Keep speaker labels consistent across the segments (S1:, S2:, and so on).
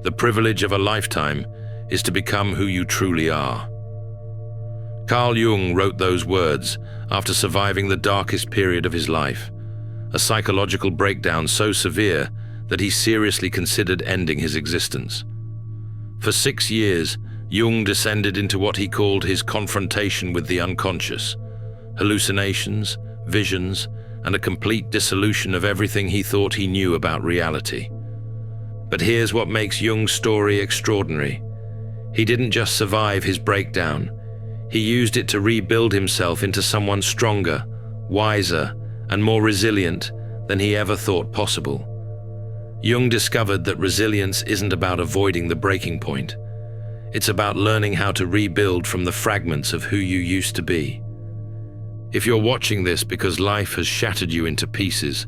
S1: The privilege of a lifetime is to become who you truly are. Carl Jung wrote those words after surviving the darkest period of his life, a psychological breakdown so severe that he seriously considered ending his existence. For 6 years, Jung descended into what he called his confrontation with the unconscious, hallucinations, visions, and a complete dissolution of everything he thought he knew about reality. But here's what makes Jung's story extraordinary. He didn't just survive his breakdown. He used it to rebuild himself into someone stronger, wiser, and more resilient than he ever thought possible. Jung discovered that resilience isn't about avoiding the breaking point. It's about learning how to rebuild from the fragments of who you used to be. If you're watching this because life has shattered you into pieces,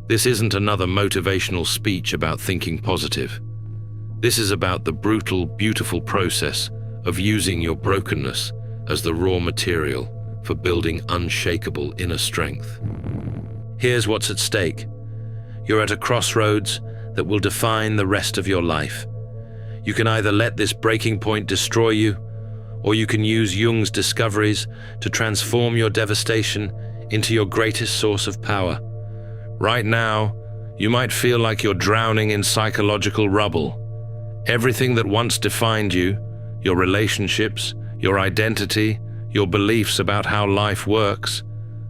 S1: this isn't another motivational speech about thinking positive. This is about the brutal, beautiful process of using your brokenness as the raw material for building unshakable inner strength. Here's what's at stake. You're at a crossroads that will define the rest of your life. You can either let this breaking point destroy you, or you can use Jung's discoveries to transform your devastation into your greatest source of power. Right now, you might feel like you're drowning in psychological rubble. Everything that once defined you, your relationships, your identity, your beliefs about how life works,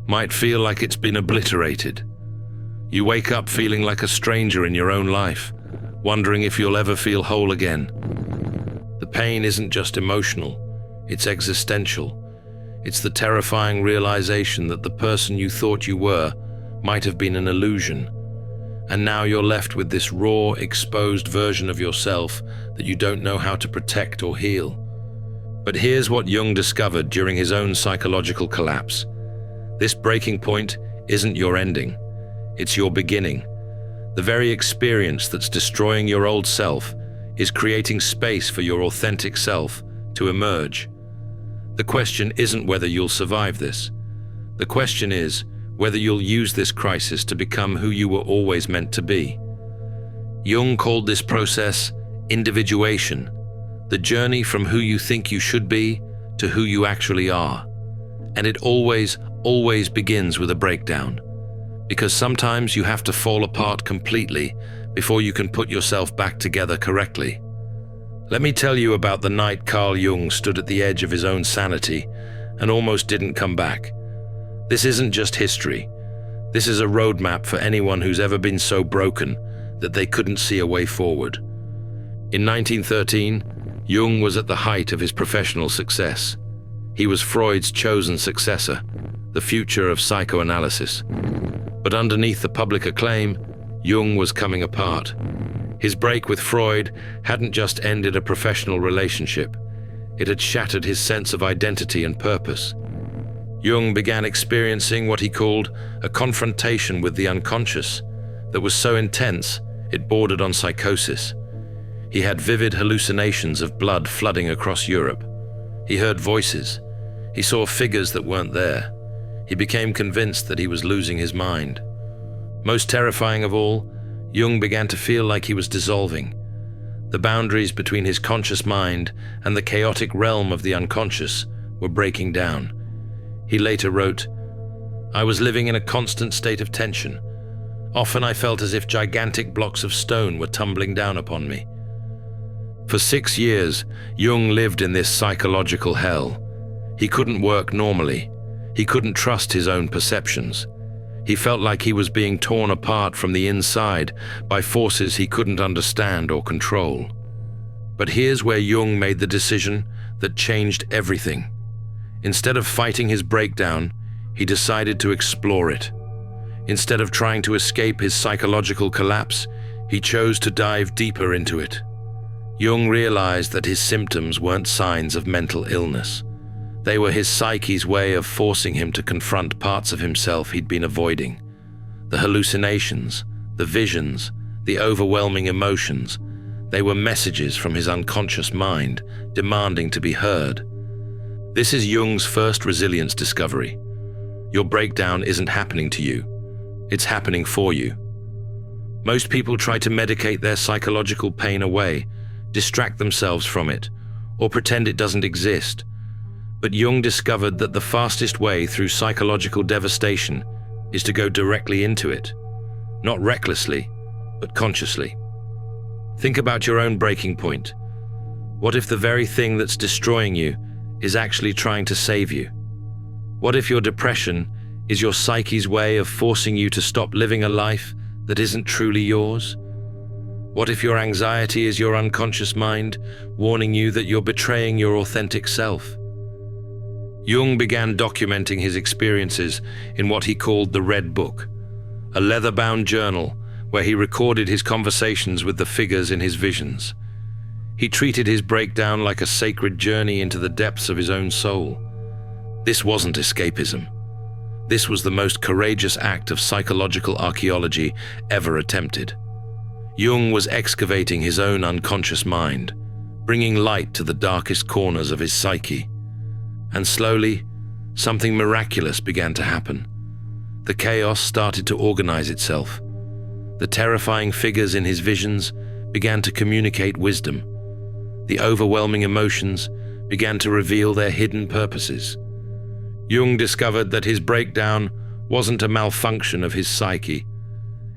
S1: might feel like it's been obliterated. You wake up feeling like a stranger in your own life, wondering if you'll ever feel whole again. The pain isn't just emotional, it's existential. It's the terrifying realization that the person you thought you were might have been an illusion. And now you're left with this raw, exposed version of yourself that you don't know how to protect or heal. But here's what Jung discovered during his own psychological collapse. This breaking point isn't your ending. It's your beginning. The very experience that's destroying your old self is creating space for your authentic self to emerge. The question isn't whether you'll survive this. The question is whether you'll use this crisis to become who you were always meant to be. Jung called this process individuation, the journey from who you think you should be to who you actually are. And it always begins with a breakdown. Because sometimes you have to fall apart completely before you can put yourself back together correctly. Let me tell you about the night Carl Jung stood at the edge of his own sanity and almost didn't come back. This isn't just history. This is a roadmap for anyone who's ever been so broken that they couldn't see a way forward. In 1913, Jung was at the height of his professional success. He was Freud's chosen successor, the future of psychoanalysis. But underneath the public acclaim, Jung was coming apart. His break with Freud hadn't just ended a professional relationship. It had shattered his sense of identity and purpose. Jung began experiencing what he called a confrontation with the unconscious that was so intense it bordered on psychosis. He had vivid hallucinations of blood flooding across Europe. He heard voices. He saw figures that weren't there. He became convinced that he was losing his mind. Most terrifying of all, Jung began to feel like he was dissolving. The boundaries between his conscious mind and the chaotic realm of the unconscious were breaking down. He later wrote, "I was living in a constant state of tension. Often I felt as if gigantic blocks of stone were tumbling down upon me." For 6 years, Jung lived in this psychological hell. He couldn't work normally. He couldn't trust his own perceptions. He felt like he was being torn apart from the inside by forces he couldn't understand or control. But here's where Jung made the decision that changed everything. Instead of fighting his breakdown, he decided to explore it. Instead of trying to escape his psychological collapse, he chose to dive deeper into it. Jung realized that his symptoms weren't signs of mental illness. They were his psyche's way of forcing him to confront parts of himself he'd been avoiding. The hallucinations, the visions, the overwhelming emotions, they were messages from his unconscious mind demanding to be heard. This is Jung's first resilience discovery. Your breakdown isn't happening to you. It's happening for you. Most people try to medicate their psychological pain away, distract themselves from it, or pretend it doesn't exist. But Jung discovered that the fastest way through psychological devastation is to go directly into it, not recklessly, but consciously. Think about your own breaking point. What if the very thing that's destroying you is actually trying to save you? What if your depression is your psyche's way of forcing you to stop living a life that isn't truly yours? What if your anxiety is your unconscious mind warning you that you're betraying your authentic self? Jung began documenting his experiences in what he called the Red Book, a leather-bound journal where he recorded his conversations with the figures in his visions. He treated his breakdown like a sacred journey into the depths of his own soul. This wasn't escapism. This was the most courageous act of psychological archaeology ever attempted. Jung was excavating his own unconscious mind, bringing light to the darkest corners of his psyche. And slowly, something miraculous began to happen. The chaos started to organize itself. The terrifying figures in his visions began to communicate wisdom. The overwhelming emotions began to reveal their hidden purposes. Jung discovered that his breakdown wasn't a malfunction of his psyche.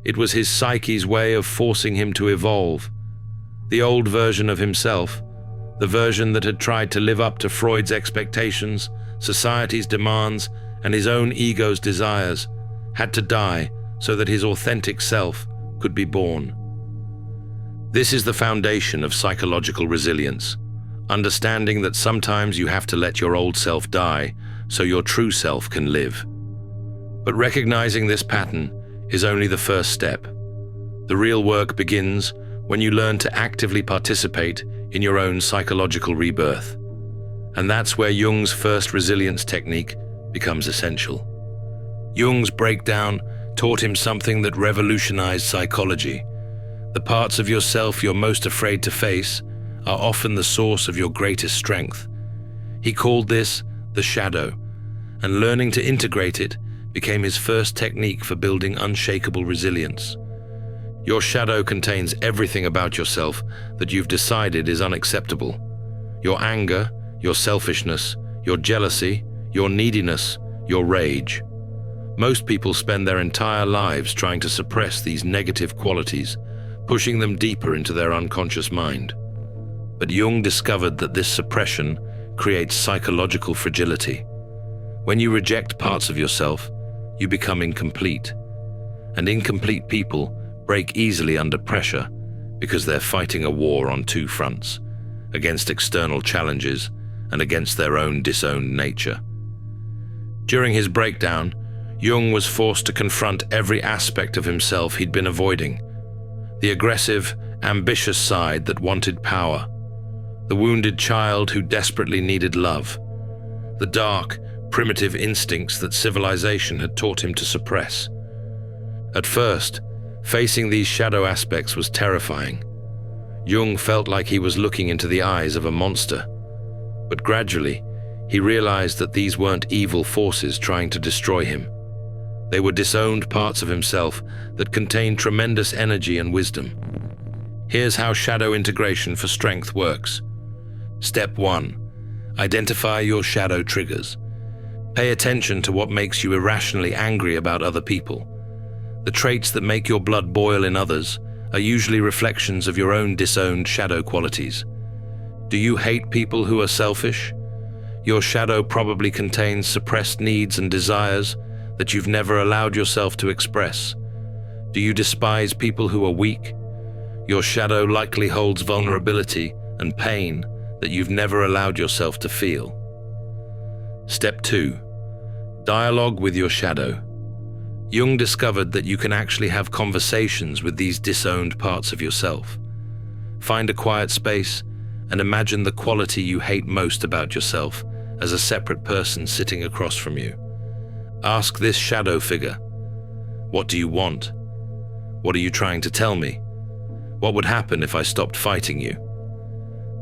S1: It was his psyche's way of forcing him to evolve. The old version of himself, the version that had tried to live up to Freud's expectations, society's demands, and his own ego's desires, had to die so that his authentic self could be born. This is the foundation of psychological resilience, understanding that sometimes you have to let your old self die so your true self can live. But recognizing this pattern is only the first step. The real work begins when you learn to actively participate in your own psychological rebirth. And that's where Jung's first resilience technique becomes essential. Jung's breakdown taught him something that revolutionized psychology. The parts of yourself you're most afraid to face are often the source of your greatest strength. He called this the shadow, and learning to integrate it became his first technique for building unshakable resilience. Your shadow contains everything about yourself that you've decided is unacceptable. Your anger, your selfishness, your jealousy, your neediness, your rage. Most people spend their entire lives trying to suppress these negative qualities, pushing them deeper into their unconscious mind. But Jung discovered that this suppression creates psychological fragility. When you reject parts of yourself, you become incomplete. And incomplete people break easily under pressure because they're fighting a war on two fronts, against external challenges and against their own disowned nature. During his breakdown, Jung was forced to confront every aspect of himself he'd been avoiding. The aggressive, ambitious side that wanted power. The wounded child who desperately needed love. The dark, primitive instincts that civilization had taught him to suppress. At first, facing these shadow aspects was terrifying. Jung felt like he was looking into the eyes of a monster. But gradually, he realized that these weren't evil forces trying to destroy him. They were disowned parts of himself that contained tremendous energy and wisdom. Here's how shadow integration for strength works. Step 1. Identify your shadow triggers. Pay attention to what makes you irrationally angry about other people. The traits that make your blood boil in others are usually reflections of your own disowned shadow qualities. Do you hate people who are selfish? Your shadow probably contains suppressed needs and desires that you've never allowed yourself to express. Do you despise people who are weak? Your shadow likely holds vulnerability and pain that you've never allowed yourself to feel. Step 2. Dialogue with your shadow. Jung discovered that you can actually have conversations with these disowned parts of yourself. Find a quiet space and imagine the quality you hate most about yourself as a separate person sitting across from you. Ask this shadow figure, what do you want? What are you trying to tell me? What would happen if I stopped fighting you?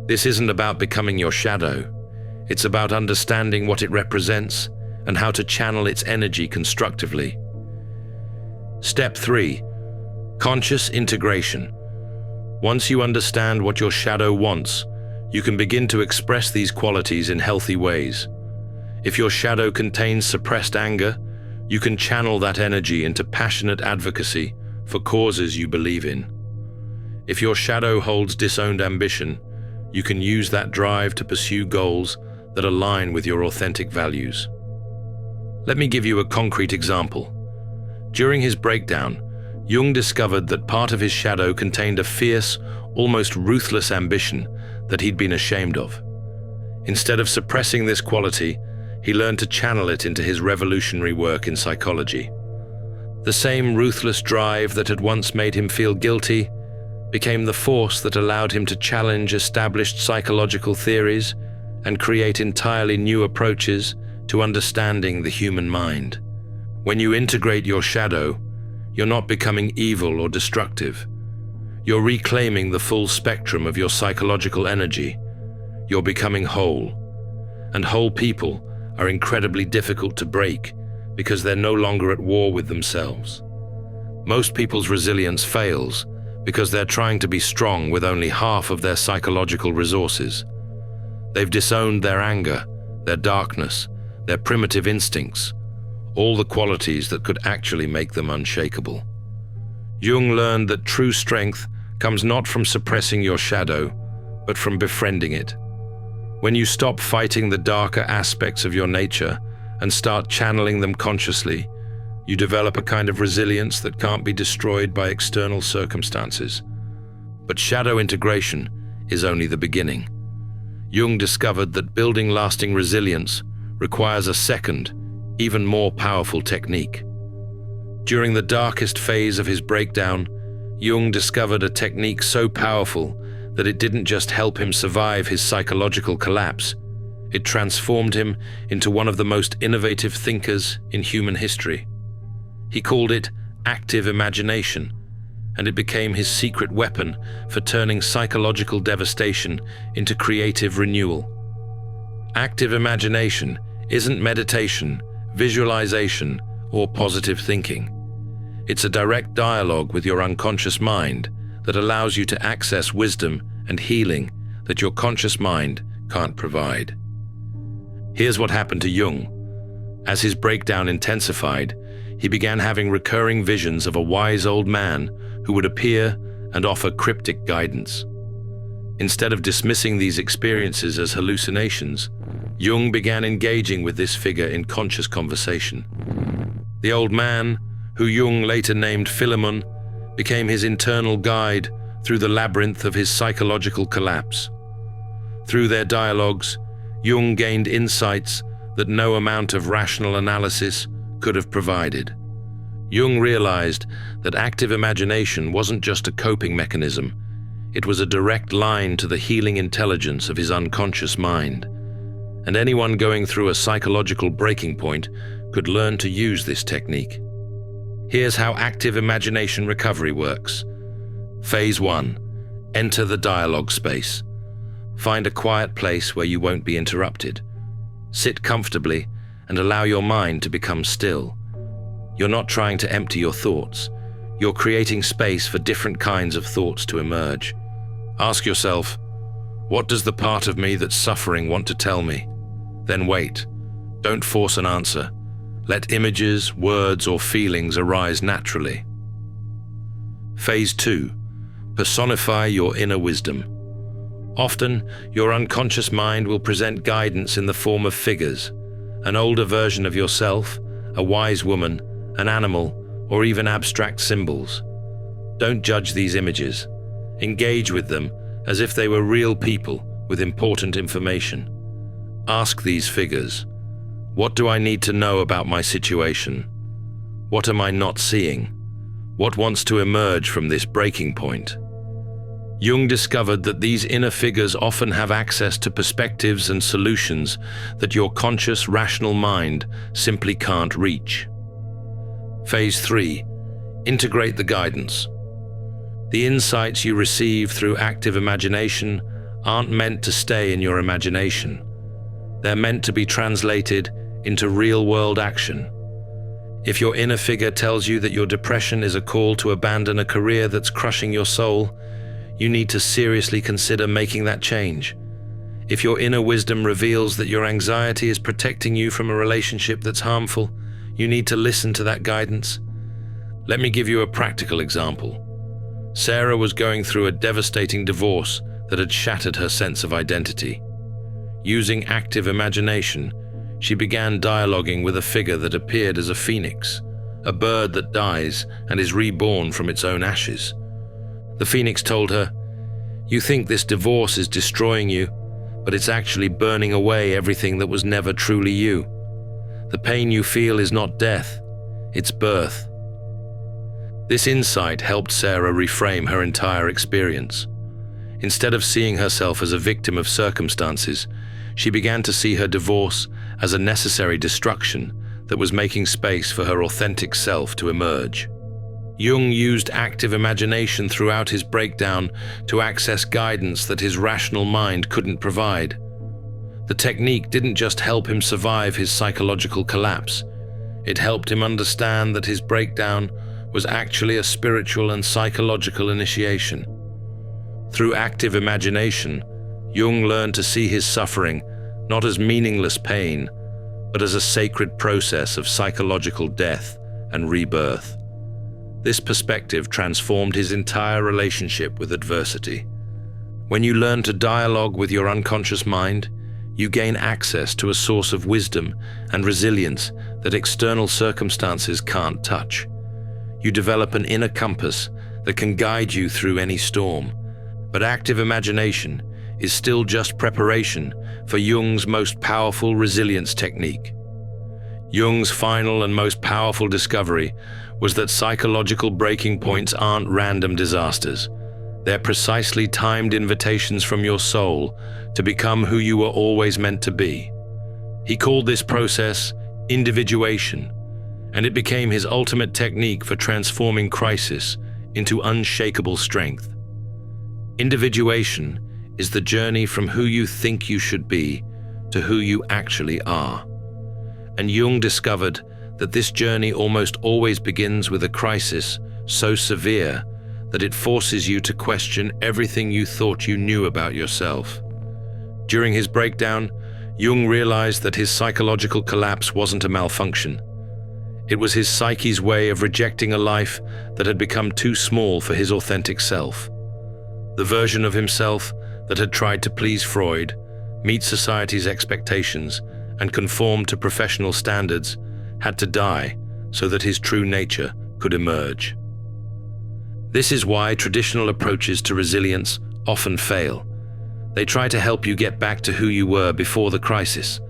S1: This isn't about becoming your shadow. It's about understanding what it represents and how to channel its energy constructively. Step 3. Conscious integration. Once you understand what your shadow wants, you can begin to express these qualities in healthy ways. If your shadow contains suppressed anger, you can channel that energy into passionate advocacy for causes you believe in. If your shadow holds disowned ambition, you can use that drive to pursue goals that align with your authentic values. Let me give you a concrete example. During his breakdown, Jung discovered that part of his shadow contained a fierce, almost ruthless ambition that he'd been ashamed of. Instead of suppressing this quality, he learned to channel it into his revolutionary work in psychology. The same ruthless drive that had once made him feel guilty became the force that allowed him to challenge established psychological theories and create entirely new approaches to understanding the human mind. When you integrate your shadow, you're not becoming evil or destructive. You're reclaiming the full spectrum of your psychological energy. You're becoming whole. And whole people are incredibly difficult to break because they're no longer at war with themselves. Most people's resilience fails because they're trying to be strong with only half of their psychological resources. They've disowned their anger, their darkness, their primitive instincts, all the qualities that could actually make them unshakable. Jung learned that true strength comes not from suppressing your shadow, but from befriending it. When you stop fighting the darker aspects of your nature and start channeling them consciously, you develop a kind of resilience that can't be destroyed by external circumstances. But shadow integration is only the beginning. Jung discovered that building lasting resilience requires a second, even more powerful technique. During the darkest phase of his breakdown, Jung discovered a technique so powerful that it didn't just help him survive his psychological collapse, it transformed him into one of the most innovative thinkers in human history. He called it active imagination, and it became his secret weapon for turning psychological devastation into creative renewal. Active imagination isn't meditation, visualization, or positive thinking. It's a direct dialogue with your unconscious mind that allows you to access wisdom and healing that your conscious mind can't provide. Here's what happened to Jung. As his breakdown intensified, he began having recurring visions of a wise old man who would appear and offer cryptic guidance. Instead of dismissing these experiences as hallucinations, Jung began engaging with this figure in conscious conversation. The old man, who Jung later named Philemon, became his internal guide through the labyrinth of his psychological collapse. Through their dialogues, Jung gained insights that no amount of rational analysis could have provided. Jung realized that active imagination wasn't just a coping mechanism, it was a direct line to the healing intelligence of his unconscious mind. And anyone going through a psychological breaking point could learn to use this technique. Here's how active imagination recovery works. Phase 1. Enter the dialogue space. Find a quiet place where you won't be interrupted. Sit comfortably and allow your mind to become still. You're not trying to empty your thoughts. You're creating space for different kinds of thoughts to emerge. Ask yourself, what does the part of me that's suffering want to tell me? Then wait. Don't force an answer. Let images, words, or feelings arise naturally. Phase 2. Personify your inner wisdom. Often, your unconscious mind will present guidance in the form of figures, an older version of yourself, a wise woman, an animal, or even abstract symbols. Don't judge these images. Engage with them as if they were real people with important information. Ask these figures, what do I need to know about my situation? What am I not seeing? What wants to emerge from this breaking point? Jung discovered that these inner figures often have access to perspectives and solutions that your conscious, rational mind simply can't reach. Phase 3. Integrate the guidance. The insights you receive through active imagination aren't meant to stay in your imagination. They're meant to be translated into real-world action. If your inner figure tells you that your depression is a call to abandon a career that's crushing your soul, you need to seriously consider making that change. If your inner wisdom reveals that your anxiety is protecting you from a relationship that's harmful, you need to listen to that guidance. Let me give you a practical example. Sarah was going through a devastating divorce that had shattered her sense of identity. Using active imagination, she began dialoguing with a figure that appeared as a phoenix, a bird that dies and is reborn from its own ashes. The phoenix told her, "You think this divorce is destroying you, but it's actually burning away everything that was never truly you. The pain you feel is not death, it's birth." This insight helped Sarah reframe her entire experience. Instead of seeing herself as a victim of circumstances, she began to see her divorce as a necessary destruction that was making space for her authentic self to emerge. Jung used active imagination throughout his breakdown to access guidance that his rational mind couldn't provide. The technique didn't just help him survive his psychological collapse, it helped him understand that his breakdown was actually a spiritual and psychological initiation. Through active imagination, Jung learned to see his suffering not as meaningless pain, but as a sacred process of psychological death and rebirth. This perspective transformed his entire relationship with adversity. When you learn to dialogue with your unconscious mind, you gain access to a source of wisdom and resilience that external circumstances can't touch. You develop an inner compass that can guide you through any storm. But active imagination is still just preparation for Jung's most powerful resilience technique. Jung's final and most powerful discovery was that psychological breaking points aren't random disasters. They're precisely timed invitations from your soul to become who you were always meant to be. He called this process individuation, and it became his ultimate technique for transforming crisis into unshakable strength. Individuation is the journey from who you think you should be to who you actually are. And Jung discovered that this journey almost always begins with a crisis so severe that it forces you to question everything you thought you knew about yourself. During his breakdown, Jung realized that his psychological collapse wasn't a malfunction. It was his psyche's way of rejecting a life that had become too small for his authentic self. The version of himself that had tried to please Freud, meet society's expectations, and conform to professional standards had to die so that his true nature could emerge. This is why traditional approaches to resilience often fail. They try to help you get back to who you were before the crisis.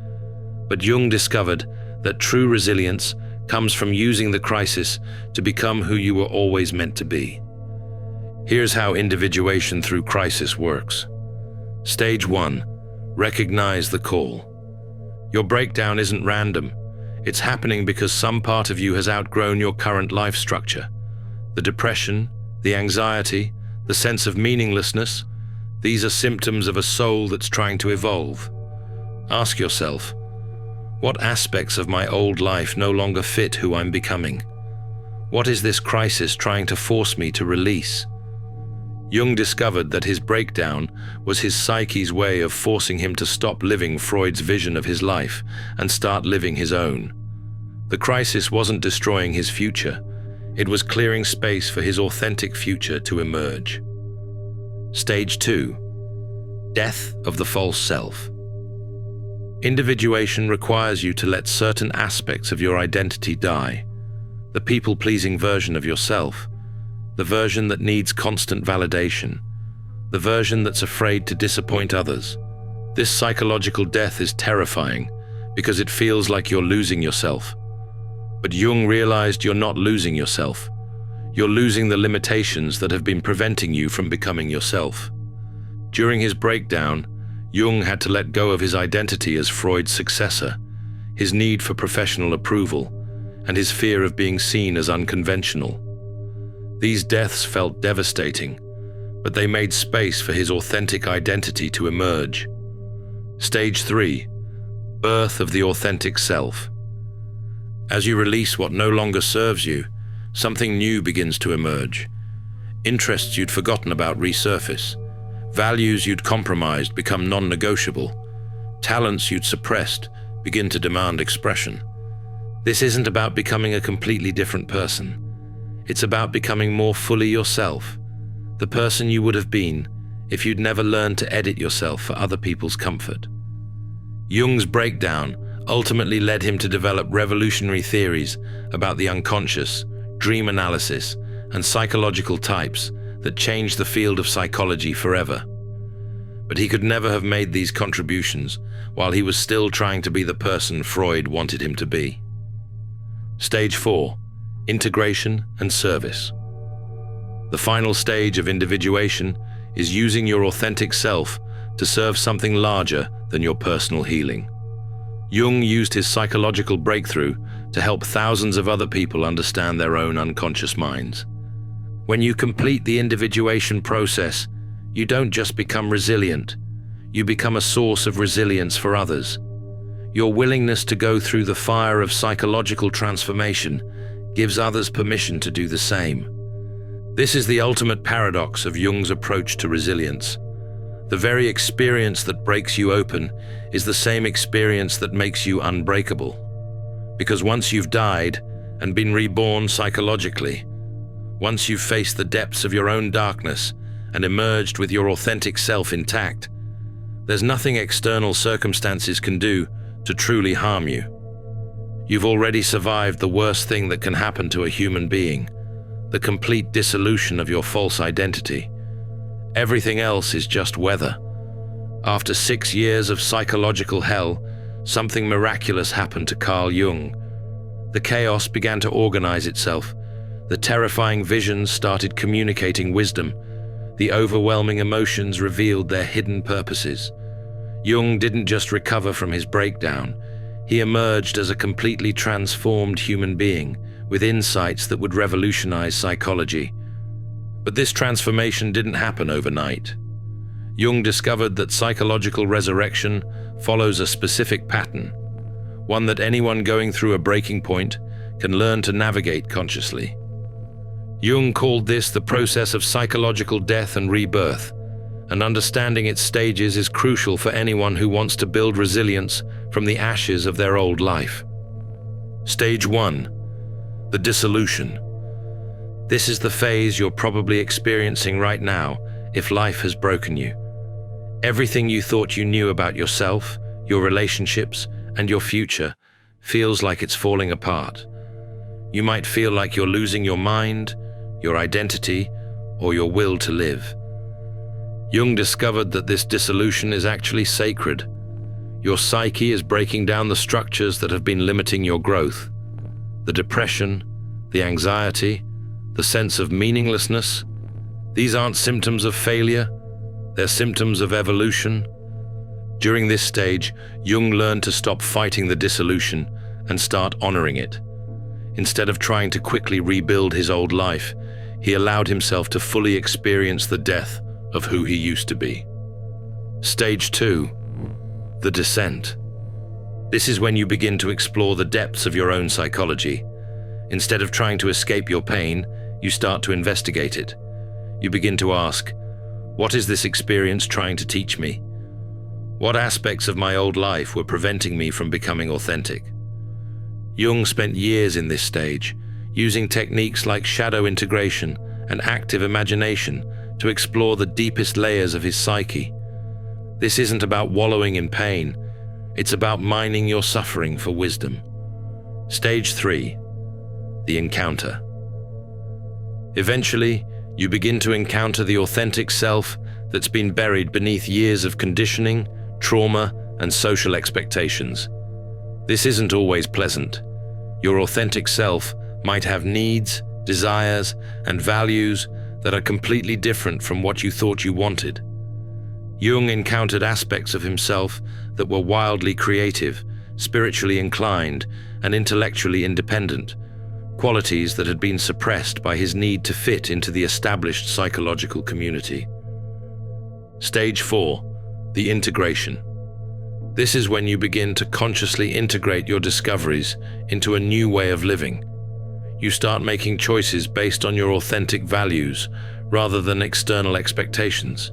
S1: But Jung discovered that true resilience comes from using the crisis to become who you were always meant to be. Here's how individuation through crisis works. Stage 1. Recognize the call. Your breakdown isn't random. It's happening because some part of you has outgrown your current life structure. The depression, the anxiety, the sense of meaninglessness, these are symptoms of a soul that's trying to evolve. Ask yourself, what aspects of my old life no longer fit who I'm becoming? What is this crisis trying to force me to release? Jung discovered that his breakdown was his psyche's way of forcing him to stop living Freud's vision of his life and start living his own. The crisis wasn't destroying his future, it was clearing space for his authentic future to emerge. Stage 2. Death of the false self. Individuation requires you to let certain aspects of your identity die. The people-pleasing version of yourself, the version that needs constant validation, the version that's afraid to disappoint others. This psychological death is terrifying because it feels like you're losing yourself. But Jung realized you're not losing yourself. You're losing the limitations that have been preventing you from becoming yourself. During his breakdown, Jung had to let go of his identity as Freud's successor, his need for professional approval, and his fear of being seen as unconventional. These deaths felt devastating, but they made space for his authentic identity to emerge. Stage 3. Birth of the authentic self. As you release what no longer serves you, something new begins to emerge. Interests you'd forgotten about resurface. Values you'd compromised become non-negotiable. Talents you'd suppressed begin to demand expression. This isn't about becoming a completely different person. It's about becoming more fully yourself, the person you would have been if you'd never learned to edit yourself for other people's comfort. Jung's breakdown ultimately led him to develop revolutionary theories about the unconscious, dream analysis, and psychological types that changed the field of psychology forever. But he could never have made these contributions while he was still trying to be the person Freud wanted him to be. Stage 4. Integration and service. The final stage of individuation is using your authentic self to serve something larger than your personal healing. Jung used his psychological breakthrough to help thousands of other people understand their own unconscious minds. When you complete the individuation process, you don't just become resilient, you become a source of resilience for others. Your willingness to go through the fire of psychological transformation gives others permission to do the same. This is the ultimate paradox of Jung's approach to resilience. The very experience that breaks you open is the same experience that makes you unbreakable. Because once you've died and been reborn psychologically, once you've faced the depths of your own darkness and emerged with your authentic self intact, there's nothing external circumstances can do to truly harm you. You've already survived the worst thing that can happen to a human being, the complete dissolution of your false identity. Everything else is just weather. After 6 years of psychological hell, something miraculous happened to Carl Jung. The chaos began to organize itself. The terrifying visions started communicating wisdom. The overwhelming emotions revealed their hidden purposes. Jung didn't just recover from his breakdown. He emerged as a completely transformed human being with insights that would revolutionize psychology. But this transformation didn't happen overnight. Jung discovered that psychological resurrection follows a specific pattern, one that anyone going through a breaking point can learn to navigate consciously. Jung called this the process of psychological death and rebirth, and understanding its stages is crucial for anyone who wants to build resilience from the ashes of their old life. Stage 1. The dissolution. This is the phase you're probably experiencing right now if life has broken you. Everything you thought you knew about yourself, your relationships, and your future feels like it's falling apart. You might feel like you're losing your mind, your identity, or your will to live. Jung discovered that this dissolution is actually sacred. Your psyche is breaking down the structures that have been limiting your growth. The depression, the anxiety, the sense of meaninglessness. These aren't symptoms of failure, they're symptoms of evolution. During this stage, Jung learned to stop fighting the dissolution and start honoring it. Instead of trying to quickly rebuild his old life, he allowed himself to fully experience the death of who he used to be. Stage 2. The descent. This is when you begin to explore the depths of your own psychology. Instead of trying to escape your pain, you start to investigate it. You begin to ask, what is this experience trying to teach me? What aspects of my old life were preventing me from becoming authentic? Jung spent years in this stage, using techniques like shadow integration and active imagination to explore the deepest layers of his psyche. This isn't about wallowing in pain, it's about mining your suffering for wisdom. Stage 3. The encounter. Eventually, you begin to encounter the authentic self that's been buried beneath years of conditioning, trauma, and social expectations. This isn't always pleasant. Your authentic self might have needs, desires, and values that are completely different from what you thought you wanted. Jung encountered aspects of himself that were wildly creative, spiritually inclined, and intellectually independent, qualities that had been suppressed by his need to fit into the established psychological community. Stage 4. The integration. This is when you begin to consciously integrate your discoveries into a new way of living. You start making choices based on your authentic values, rather than external expectations.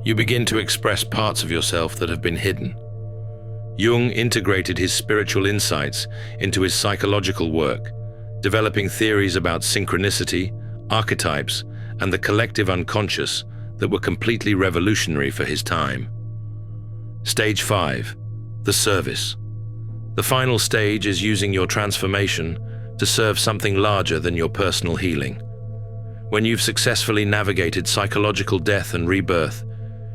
S1: You begin to express parts of yourself that have been hidden. Jung integrated his spiritual insights into his psychological work, developing theories about synchronicity, archetypes, and the collective unconscious that were completely revolutionary for his time. Stage 5. The service. The final stage is using your transformation to serve something larger than your personal healing. When you've successfully navigated psychological death and rebirth,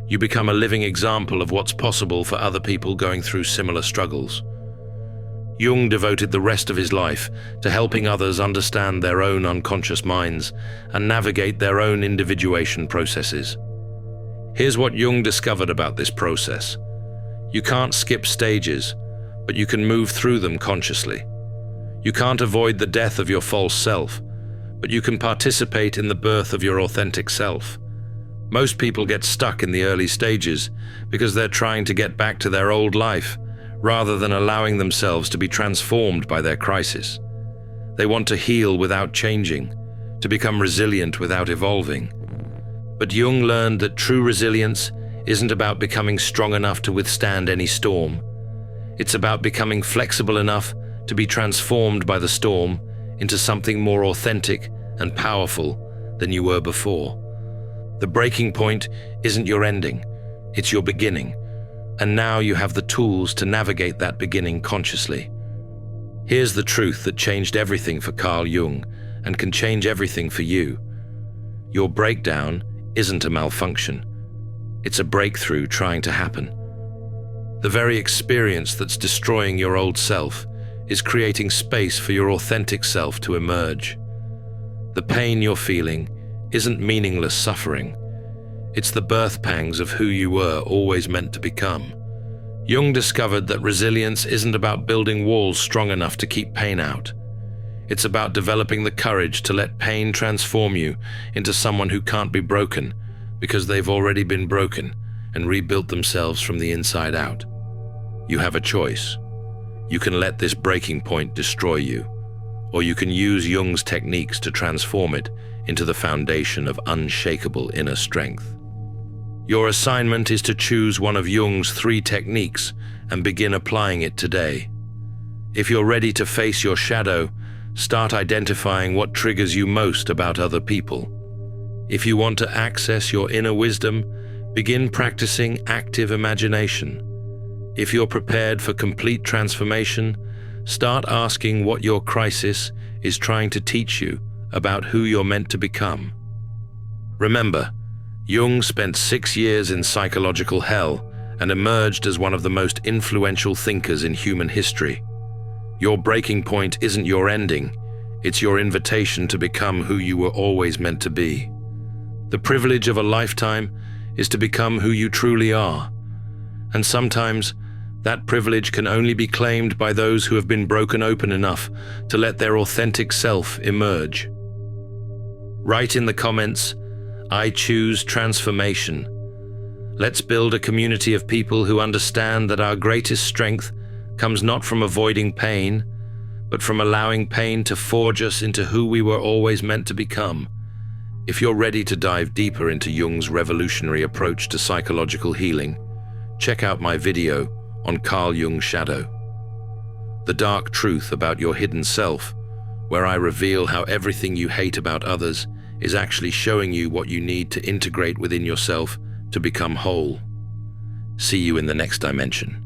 S1: you become a living example of what's possible for other people going through similar struggles. Jung devoted the rest of his life to helping others understand their own unconscious minds and navigate their own individuation processes. Here's what Jung discovered about this process. You can't skip stages, but you can move through them consciously. You can't avoid the death of your false self, but you can participate in the birth of your authentic self. Most people get stuck in the early stages because they're trying to get back to their old life rather than allowing themselves to be transformed by their crisis. They want to heal without changing, to become resilient without evolving. But Jung learned that true resilience isn't about becoming strong enough to withstand any storm. It's about becoming flexible enough to be transformed by the storm into something more authentic and powerful than you were before. The breaking point isn't your ending, it's your beginning. And now you have the tools to navigate that beginning consciously. Here's the truth that changed everything for Carl Jung and can change everything for you. Your breakdown isn't a malfunction. It's a breakthrough trying to happen. The very experience that's destroying your old self is creating space for your authentic self to emerge. The pain you're feeling isn't meaningless suffering. It's the birth pangs of who you were always meant to become. Jung discovered that resilience isn't about building walls strong enough to keep pain out. It's about developing the courage to let pain transform you into someone who can't be broken because they've already been broken and rebuilt themselves from the inside out. You have a choice. You can let this breaking point destroy you, or you can use Jung's techniques to transform it into the foundation of unshakable inner strength. Your assignment is to choose one of Jung's 3 techniques and begin applying it today. If you're ready to face your shadow, start identifying what triggers you most about other people. If you want to access your inner wisdom, begin practicing active imagination. If you're prepared for complete transformation, start asking what your crisis is trying to teach you about who you're meant to become. Remember, Jung spent 6 years in psychological hell and emerged as one of the most influential thinkers in human history. Your breaking point isn't your ending, it's your invitation to become who you were always meant to be. The privilege of a lifetime is to become who you truly are, and sometimes that privilege can only be claimed by those who have been broken open enough to let their authentic self emerge. Write in the comments, "I choose transformation." Let's build a community of people who understand that our greatest strength comes not from avoiding pain, but from allowing pain to forge us into who we were always meant to become. If you're ready to dive deeper into Jung's revolutionary approach to psychological healing, check out my video on Carl Jung's shadow, The Dark Truth About Your Hidden Self, where I reveal how everything you hate about others is actually showing you what you need to integrate within yourself to become whole. See you in the next dimension.